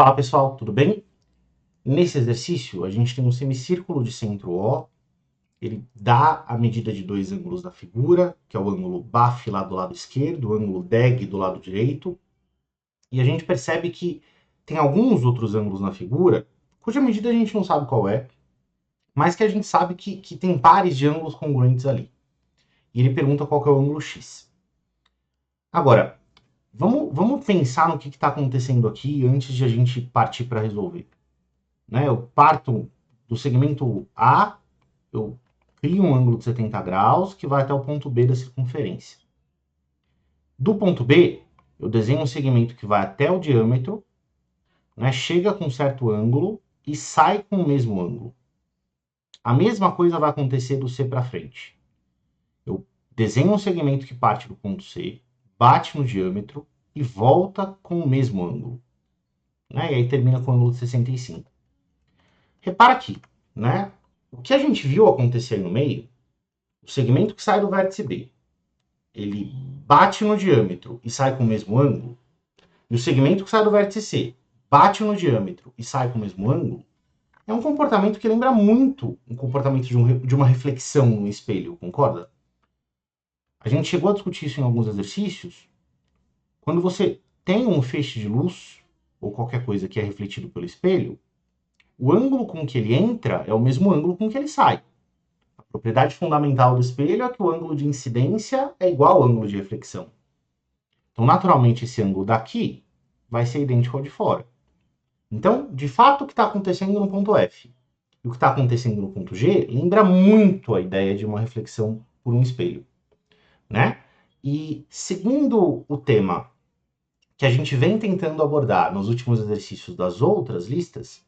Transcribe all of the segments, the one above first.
Fala pessoal, tudo bem? Nesse exercício, a gente tem um semicírculo de centro O, ele dá a medida de dois ângulos da figura, que é o ângulo BAF lá do lado esquerdo, o ângulo DEG do lado direito, e a gente percebe que tem alguns outros ângulos na figura, cuja medida a gente não sabe qual é, mas que a gente sabe que tem pares de ângulos congruentes ali. E ele pergunta qual que é o ângulo X. Agora, vamos pensar no que está acontecendo aqui antes de a gente partir para resolver. Né? Eu parto do segmento A, eu crio um ângulo de 70 graus que vai até o ponto B da circunferência. Do ponto B, eu desenho um segmento que vai até o diâmetro, né, chega com um certo ângulo e sai com o mesmo ângulo. A mesma coisa vai acontecer do C para frente. Eu desenho um segmento que parte do ponto C, bate no diâmetro e volta com o mesmo ângulo. Né, e aí termina com o ângulo de 65. Repara aqui, né? O que a gente viu acontecer aí no meio, o segmento que sai do vértice B, ele bate no diâmetro e sai com o mesmo ângulo, e o segmento que sai do vértice C bate no diâmetro e sai com o mesmo ângulo, é um comportamento que lembra muito um comportamento de uma reflexão no espelho, concorda? A gente chegou a discutir isso em alguns exercícios. Quando você tem um feixe de luz, ou qualquer coisa que é refletido pelo espelho, o ângulo com que ele entra é o mesmo ângulo com que ele sai. A propriedade fundamental do espelho é que o ângulo de incidência é igual ao ângulo de reflexão. Então, naturalmente, esse ângulo daqui vai ser idêntico ao de fora. Então, de fato, o que está acontecendo no ponto F e o que está acontecendo no ponto G lembra muito a ideia de uma reflexão por um espelho, né? E seguindo o tema que a gente vem tentando abordar nos últimos exercícios das outras listas,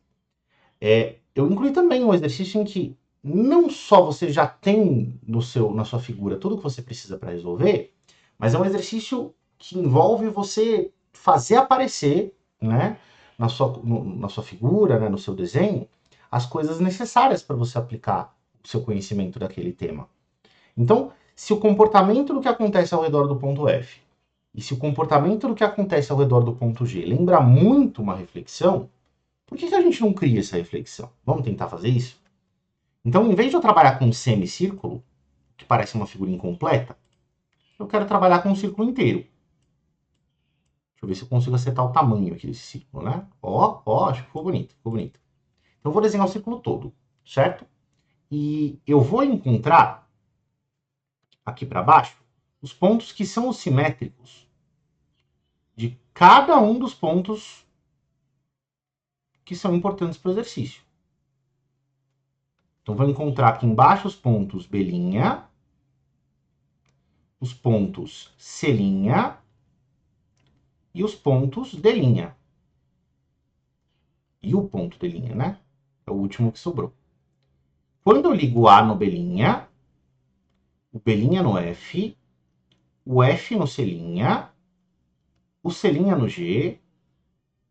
eu incluí também um exercício em que não só você já tem na sua figura tudo que você precisa para resolver, mas é um exercício que envolve você fazer aparecer, né, na sua figura, né, no seu desenho, as coisas necessárias para você aplicar o seu conhecimento daquele tema. Então, se o comportamento do que acontece ao redor do ponto F e se o comportamento do que acontece ao redor do ponto G lembra muito uma reflexão, por que a gente não cria essa reflexão? Vamos tentar fazer isso? Então, em vez de eu trabalhar com um semicírculo, que parece uma figura incompleta, eu quero trabalhar com um círculo inteiro. Deixa eu ver se eu consigo acertar o tamanho aqui desse círculo, né? Ó, acho que ficou bonito, ficou bonito. Então, eu vou desenhar o círculo todo, certo? E eu vou encontrar, aqui para baixo, os pontos que são os simétricos de cada um dos pontos que são importantes para o exercício. Então, vou encontrar aqui embaixo os pontos B', os pontos C' e os pontos D'. E o ponto D', né? É o último que sobrou. Quando eu ligo A no B', o B' no F, o F no C', o C' no G,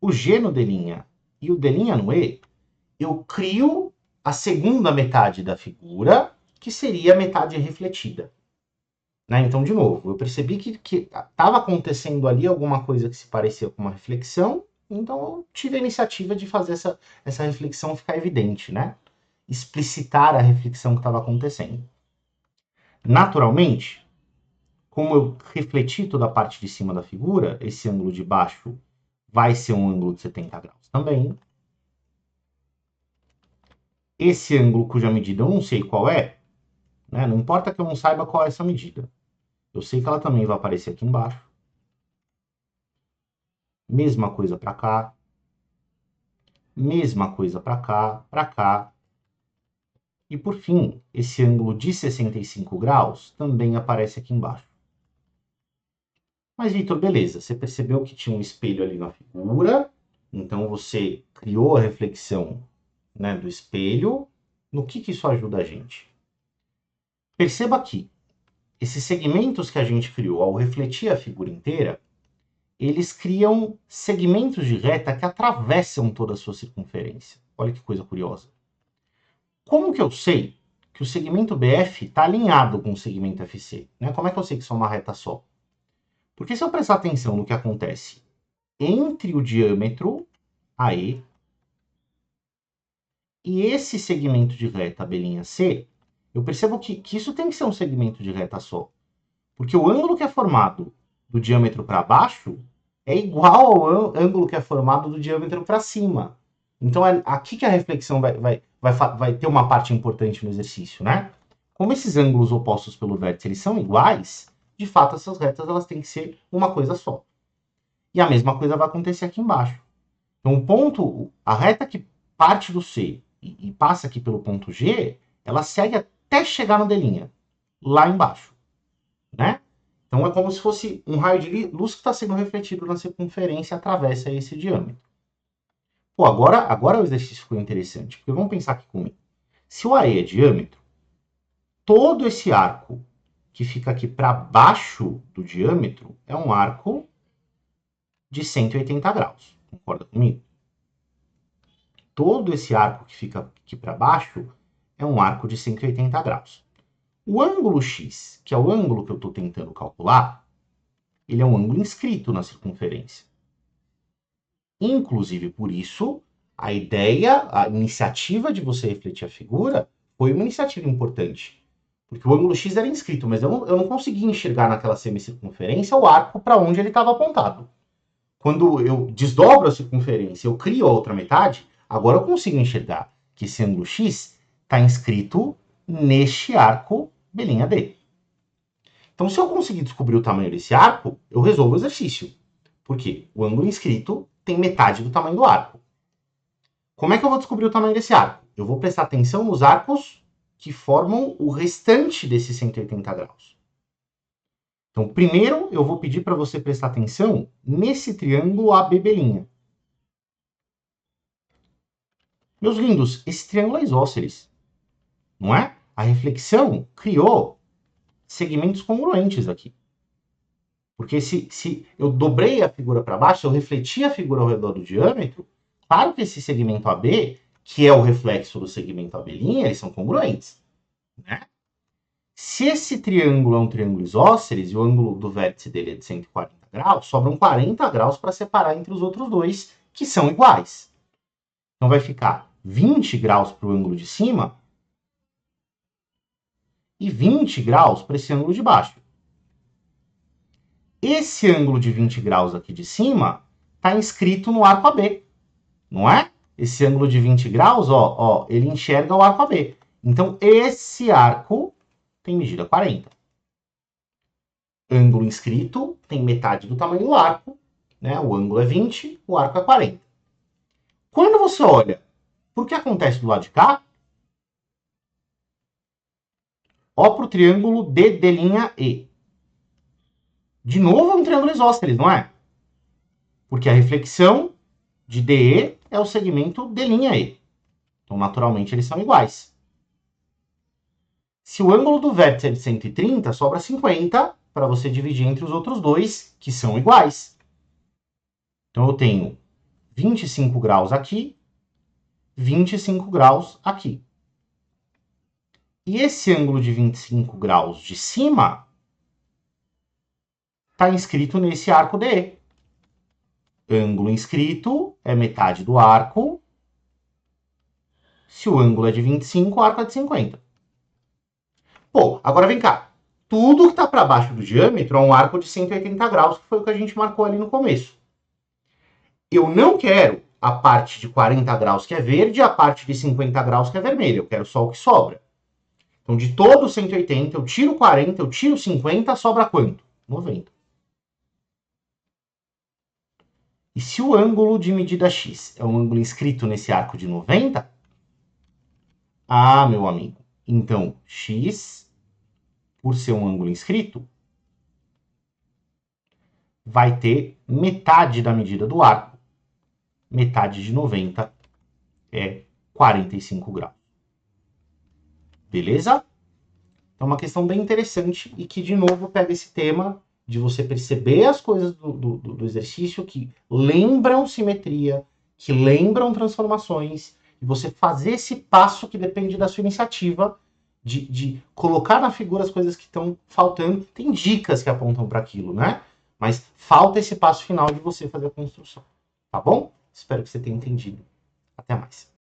o G no D' e o D' no E, eu crio a segunda metade da figura, que seria a metade refletida. Né? Então, de novo, eu percebi que estava acontecendo ali alguma coisa que se parecia com uma reflexão, então eu tive a iniciativa de fazer essa reflexão ficar evidente, né? Explicitar a reflexão que estava acontecendo. Naturalmente, como eu refleti toda a parte de cima da figura, esse ângulo de baixo vai ser um ângulo de 70 graus também. Esse ângulo cuja medida eu não sei qual é, né? Não importa que eu não saiba qual é essa medida. Eu sei que ela também vai aparecer aqui embaixo. Mesma coisa para cá. Mesma coisa para cá, para cá. E por fim, esse ângulo de 65 graus também aparece aqui embaixo. Mas, Vitor, beleza, você percebeu que tinha um espelho ali na figura, então você criou a reflexão, né, do espelho. No que isso ajuda a gente? Perceba aqui, esses segmentos que a gente criou ao refletir a figura inteira, eles criam segmentos de reta que atravessam toda a sua circunferência. Olha que coisa curiosa. Como que eu sei que o segmento BF está alinhado com o segmento FC? Né? Como é que eu sei que isso é uma reta só? Porque se eu prestar atenção no que acontece entre o diâmetro AE. E esse segmento de reta abelhinha C, eu percebo que isso tem que ser um segmento de reta só. Porque o ângulo que é formado do diâmetro para baixo é igual ao ângulo que é formado do diâmetro para cima. Então é aqui que a reflexão vai ter uma parte importante no exercício, né? Como esses ângulos opostos pelo vértice eles são iguais, de fato essas retas elas têm que ser uma coisa só. E a mesma coisa vai acontecer aqui embaixo. Então o ponto, a reta que parte do C e passa aqui pelo ponto G, ela segue até chegar no D', lá embaixo, né? Então é como se fosse um raio de luz que está sendo refletido na circunferência e atravessa esse diâmetro. Pô, agora o exercício ficou interessante, porque vamos pensar aqui comigo. Se o AE é diâmetro, todo esse arco que fica aqui para baixo do diâmetro é um arco de 180 graus. Concorda comigo? Todo esse arco que fica aqui para baixo é um arco de 180 graus. O ângulo X, que é o ângulo que eu estou tentando calcular, ele é um ângulo inscrito na circunferência. Inclusive, por isso, a iniciativa de você refletir a figura foi uma iniciativa importante. Porque o ângulo X era inscrito, mas eu não conseguia enxergar naquela semicircunferência o arco para onde ele estava apontado. Quando eu desdobro a circunferência, eu crio a outra metade, agora eu consigo enxergar que esse ângulo X está inscrito neste arco B'D. Então, se eu conseguir descobrir o tamanho desse arco, eu resolvo o exercício. Porque o ângulo inscrito tem metade do tamanho do arco. Como é que eu vou descobrir o tamanho desse arco? Eu vou prestar atenção nos arcos que formam o restante desses 180 graus. Então, primeiro, eu vou pedir para você prestar atenção nesse triângulo AB'. Meus lindos, esse triângulo é isósceles, não é? A reflexão criou segmentos congruentes aqui. Porque se eu dobrei a figura para baixo, se eu refleti a figura ao redor do diâmetro, claro que esse segmento AB, que é o reflexo do segmento AB', eles são congruentes, né? Se esse triângulo é um triângulo isósceles e o ângulo do vértice dele é de 140 graus, sobram 40 graus para separar entre os outros dois, que são iguais. Então vai ficar 20 graus para o ângulo de cima e 20 graus para esse ângulo de baixo. Esse ângulo de 20 graus aqui de cima está inscrito no arco AB, não é? Esse ângulo de 20 graus, ó, ele enxerga o arco AB. Então, esse arco tem medida 40. Ângulo inscrito tem metade do tamanho do arco, né? O ângulo é 20, o arco é 40. Quando você olha para o que acontece do lado de cá, ó para o triângulo DD'. De novo é um triângulo isósceles, não é? Porque a reflexão de DE é o segmento D'E. Então, naturalmente, eles são iguais. Se o ângulo do vértice é de 130, sobra 50 para você dividir entre os outros dois, que são iguais. Então, eu tenho 25 graus aqui, 25 graus aqui. E esse ângulo de 25 graus de cima está inscrito nesse arco DE. Ângulo inscrito é metade do arco. Se o ângulo é de 25, o arco é de 50. Pô, agora vem cá. Tudo que está para baixo do diâmetro é um arco de 180 graus, que foi o que a gente marcou ali no começo. Eu não quero a parte de 40 graus que é verde e a parte de 50 graus que é vermelha. Eu quero só o que sobra. Então, de todo 180, eu tiro 40, eu tiro 50, sobra quanto? 90. E se o ângulo de medida x é um ângulo inscrito nesse arco de 90, meu amigo, então x, por ser um ângulo inscrito, vai ter metade da medida do arco. Metade de 90 é 45 graus. Beleza? Então, uma questão bem interessante e que, de novo, pega esse tema de você perceber as coisas do exercício que lembram simetria, que lembram transformações, e você fazer esse passo que depende da sua iniciativa de colocar na figura as coisas que estão faltando. Tem dicas que apontam para aquilo, né? Mas falta esse passo final de você fazer a construção. Tá bom? Espero que você tenha entendido. Até mais.